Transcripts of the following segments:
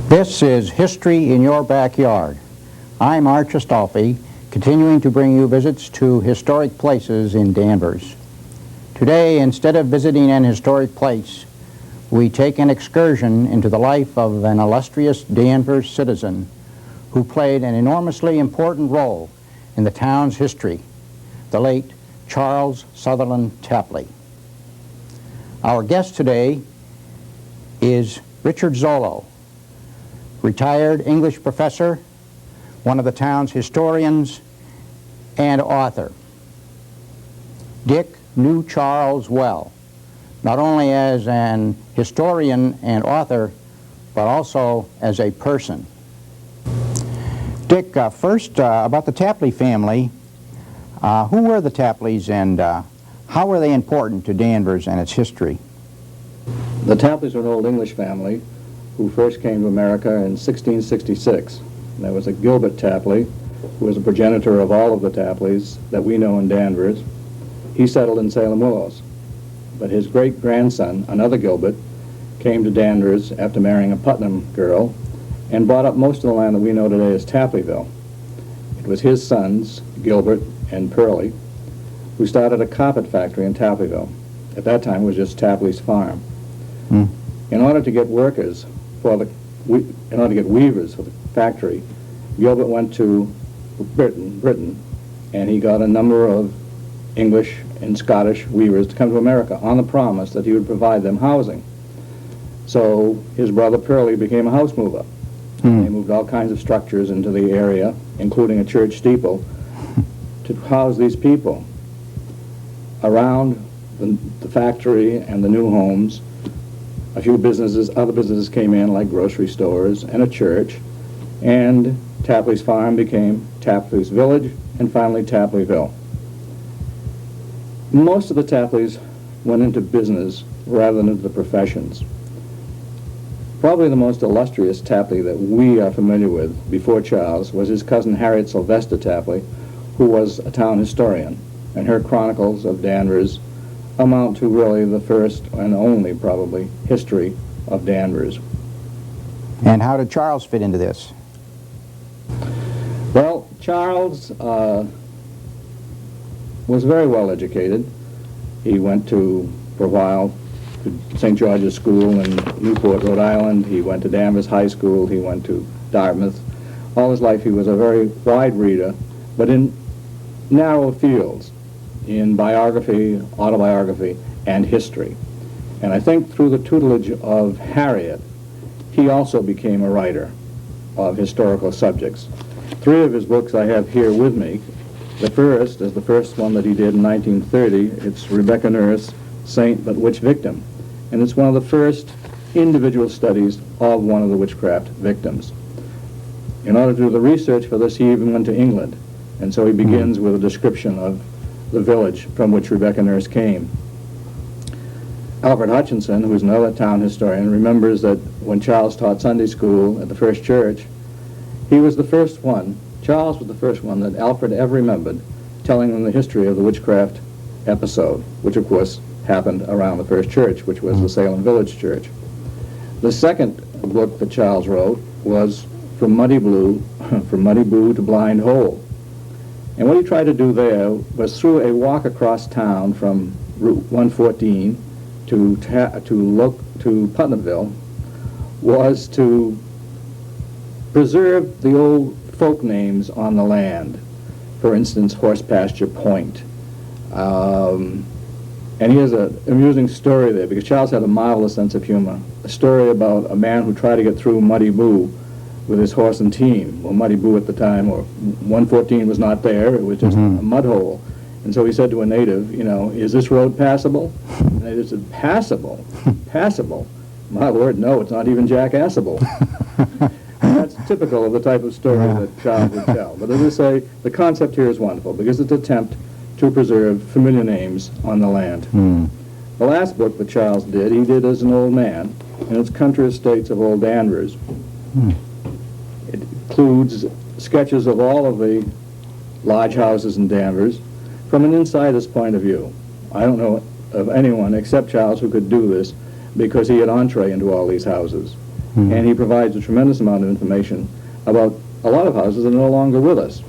This is History in Your Backyard. I'm Arch Astolfi, continuing to bring you visits to historic places in Danvers. Today, instead of visiting an historic place, we take an excursion into the life of an illustrious Danvers citizen who played an enormously important role in the town's history, the late Charles Sutherland Tapley. Our guest today is Richard Zollo, retired English professor, one of the town's historians, and author. Dick knew Charles well, not only as an historian and author, but also as a person. Dick, first about the Tapley family. Who were the Tapleys, and how were they important to Danvers and its history? The Tapleys were an old English family who first came to America in 1666. There was a Gilbert Tapley, who was a progenitor of all of the Tapleys that we know in Danvers. He settled in Salem Willows. But his great-grandson, another Gilbert, came to Danvers after marrying a Putnam girl and bought up most of the land that we know today as Tapleyville. It was his sons, Gilbert and Pearlie, who started a carpet factory in Tapleyville. At that time, it was just Tapley's farm. In order to get workers in order to get weavers for the factory, Gilbert went to Britain, and he got a number of English and Scottish weavers to come to America on the promise that he would provide them housing. So his brother Pearlie became a house mover. They moved all kinds of structures into the area, including a church steeple, to house these people. Around the factory and the new homes, a few other businesses came in, like grocery stores and a church, and Tapley's farm became Tapley's village, and finally Tapleyville. Most of the Tapleys went into business rather than into the professions. Probably the most illustrious Tapley that we are familiar with before Charles was his cousin Harriet Sylvester Tapley, who was a town historian, and her chronicles of Danvers amount to really the first and only, probably, history of Danvers. And how did Charles fit into this? Well, Charles was very well educated. He went to, for a while, to St. George's School in Newport, Rhode Island. He went to Danvers High School. He went to Dartmouth. All his life he was a very wide reader, but in narrow fields, in biography, autobiography, and history. And I think through the tutelage of Harriet, he also became a writer of historical subjects. 3 of his books I have here with me. The first is the first one that he did in 1930. It's Rebecca Nurse, Saint but Witch Victim. And it's one of the first individual studies of one of the witchcraft victims. In order to do the research for this, he even went to England. And so he begins with a description of the village from which Rebecca Nurse came. Alfred Hutchinson, who's another town historian, remembers that when Charles taught Sunday school at the First Church, he was the first one, Charles was the first one that Alfred ever remembered telling them the history of the witchcraft episode, which of course happened around the First Church, which was the Salem Village Church. The second book that Charles wrote was From Muddy Boo to Blind Hole. And what he tried to do there was, through a walk across town from Route 114 to Putnamville, was to preserve the old folk names on the land. For instance, Horse Pasture Point. And he has an amusing story there, because Charles had a marvelous sense of humor. A story about a man who tried to get through Muddy Boo with his horse and team. Well, Muddy Boo at the time, or 114 was not there, it was just a mud hole. And so he said to a native, you know, is this road passable? And the native said, passable? Passable? My word, no, it's not even jackassable. That's typical of the type of story that Charles would tell. But as I say, the concept here is wonderful, because it's an attempt to preserve familiar names on the land. The last book that Charles did, he did as an old man, and it's Country Estates of Old Danvers. It includes sketches of all of the large houses in Danvers from an insider's point of view. I don't know of anyone except Charles who could do this, because he had entree into all these houses. and he provides a tremendous amount of information about a lot of houses that are no longer with us.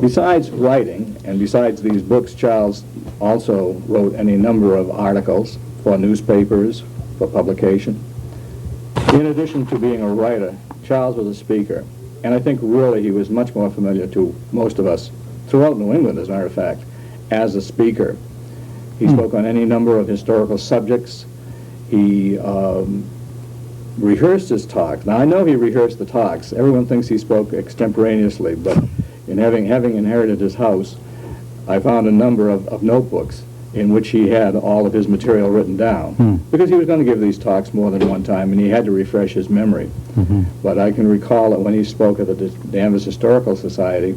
Besides writing, and besides these books, Charles also wrote any number of articles for newspapers, for publication. In addition to being a writer, Charles was a speaker, and I think really he was much more familiar to most of us throughout New England, as a matter of fact, as a speaker. He spoke on any number of historical subjects. He rehearsed his talks. Now, I know he rehearsed the talks. Everyone thinks he spoke extemporaneously, but in having inherited his house, I found a number of notebooks in which he had all of his material written down, because he was going to give these talks more than one time, and he had to refresh his memory. But I can recall that when he spoke at the Danvers Historical Society,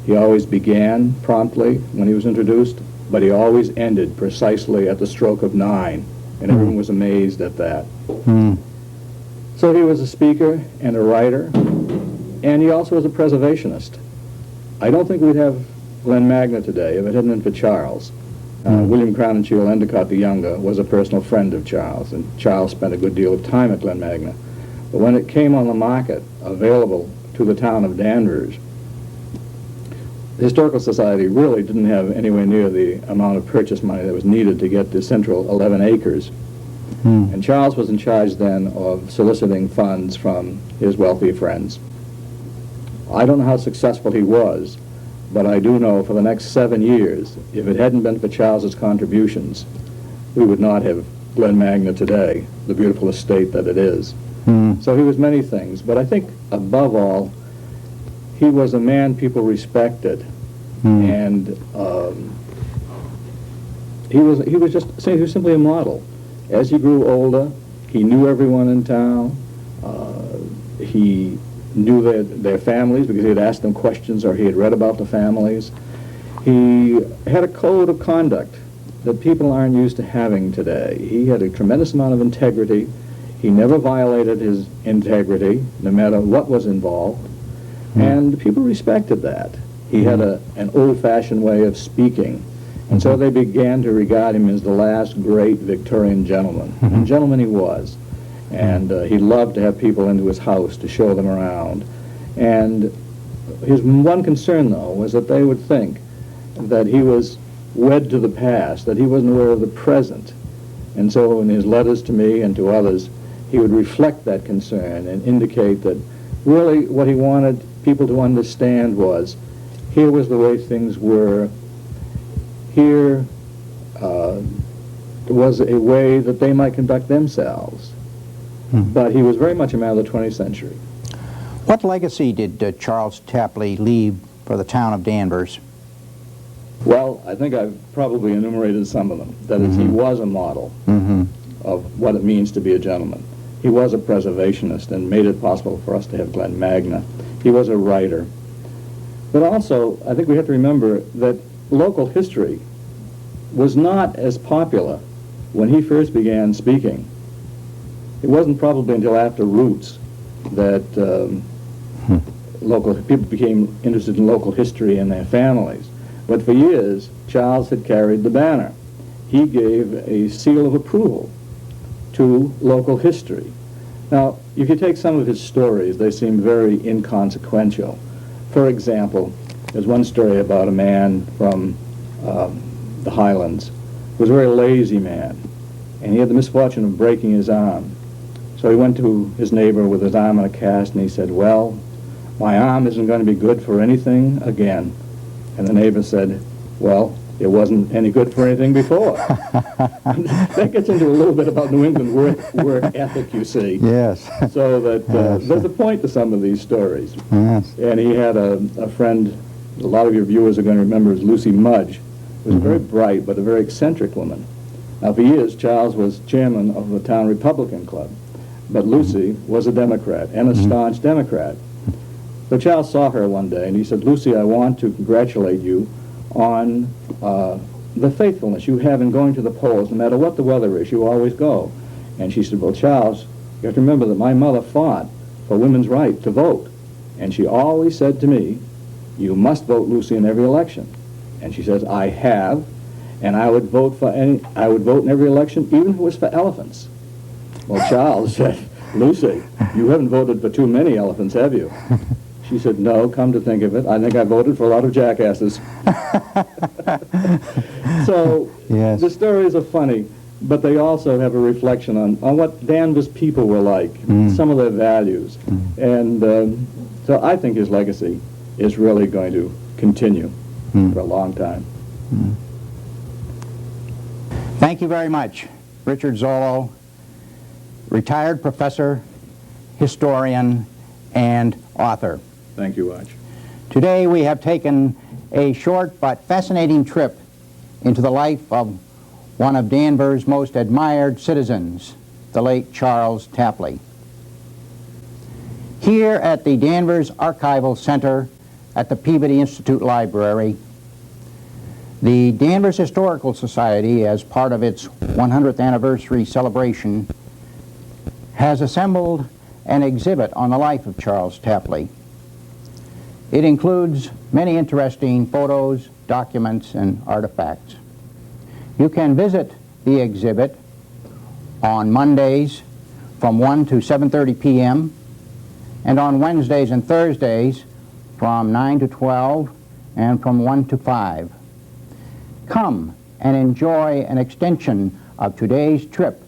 he always began promptly when he was introduced, but he always ended precisely at the stroke of 9, and everyone was amazed at that. So he was a speaker and a writer, and he also was a preservationist. I don't think we'd have Glen Magna today if it hadn't been for Charles. William Crowninshield Endicott the Younger was a personal friend of Charles, and Charles spent a good deal of time at Glen Magna. But when it came on the market, available to the town of Danvers, the Historical Society really didn't have anywhere near the amount of purchase money that was needed to get the central 11 acres. And Charles was in charge then of soliciting funds from his wealthy friends. I don't know how successful he was, but I do know for the next 7 years, if it hadn't been for Charles's contributions, we would not have Glen Magna today, the beautiful estate that it is. So he was many things, but I think above all, he was a man people respected, and he was simply a model. As he grew older, he knew everyone in town. He knew their families because he had asked them questions or he had read about the families. He had a code of conduct that people aren't used to having today. He had a tremendous amount of integrity. He never violated his integrity, no matter what was involved, and people respected that. He had an old-fashioned way of speaking, and so they began to regard him as the last great Victorian gentleman. And gentleman he was. And he loved to have people into his house to show them around. And his one concern, though, was that they would think that he was wed to the past, that he wasn't aware of the present. And so in his letters to me and to others, he would reflect that concern and indicate that really what he wanted people to understand was, here was the way things were. Here was a way that they might conduct themselves. But he was very much a man of the 20th century. What legacy did Charles Tapley leave for the town of Danvers? Well, I think I've probably enumerated some of them. That is, he was a model of what it means to be a gentleman. He was a preservationist and made it possible for us to have Glen Magna. He was a writer. But also, I think we have to remember that local history was not as popular when he first began speaking. It wasn't probably until after Roots that local people became interested in local history and their families. But for years, Charles had carried the banner. He gave a seal of approval to local history. Now, if you take some of his stories, they seem very inconsequential. For example, there's one story about a man from the Highlands who was a very lazy man, and he had the misfortune of breaking his arm. So he went to his neighbor with his arm in a cast, and he said, well, my arm isn't going to be good for anything again. And the neighbor said, well, it wasn't any good for anything before. That gets into a little bit about New England work ethic, you see. Yes. So that there's a point to some of these stories. Yes. And he had a friend, a lot of your viewers are going to remember, is Lucy Mudge, who was a very bright but a very eccentric woman. Now, for years, Charles was chairman of the town Republican Club, but Lucy was a Democrat, and a staunch Democrat. So Charles saw her one day, and he said, Lucy, I want to congratulate you on the faithfulness you have in going to the polls. No matter what the weather is, you always go. And she said, well, Charles, you have to remember that my mother fought for women's right to vote. And she always said to me, you must vote, Lucy, in every election. And she says, I have, and I would vote in every election, even if it was for elephants. Well, Charles said, "Lucy, you haven't voted for too many elephants, have you?" She said, "No, come to think of it, I think I voted for a lot of jackasses." So Yes. the stories are funny, but they also have a reflection on what Danvers people were like, some of their values. And so I think his legacy is really going to continue for a long time. Thank you very much, Richard Zollo, retired professor, historian, and author. Thank you, Arch. Today we have taken a short but fascinating trip into the life of one of Danvers' most admired citizens, the late Charles Tapley. Here at the Danvers Archival Center at the Peabody Institute Library, the Danvers Historical Society, as part of its 100th anniversary celebration, has assembled an exhibit on the life of Charles Tapley. It includes many interesting photos, documents, and artifacts. You can visit the exhibit on Mondays from 1 to 7:30 p.m. and on Wednesdays and Thursdays from 9 to 12 and from 1 to 5. Come and enjoy an extension of today's trip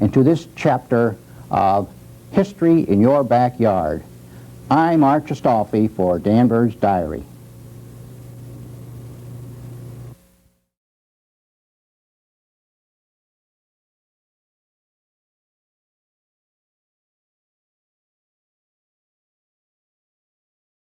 into this chapter of History in Your Backyard. I'm Arch Astolfi for Danvers Diary.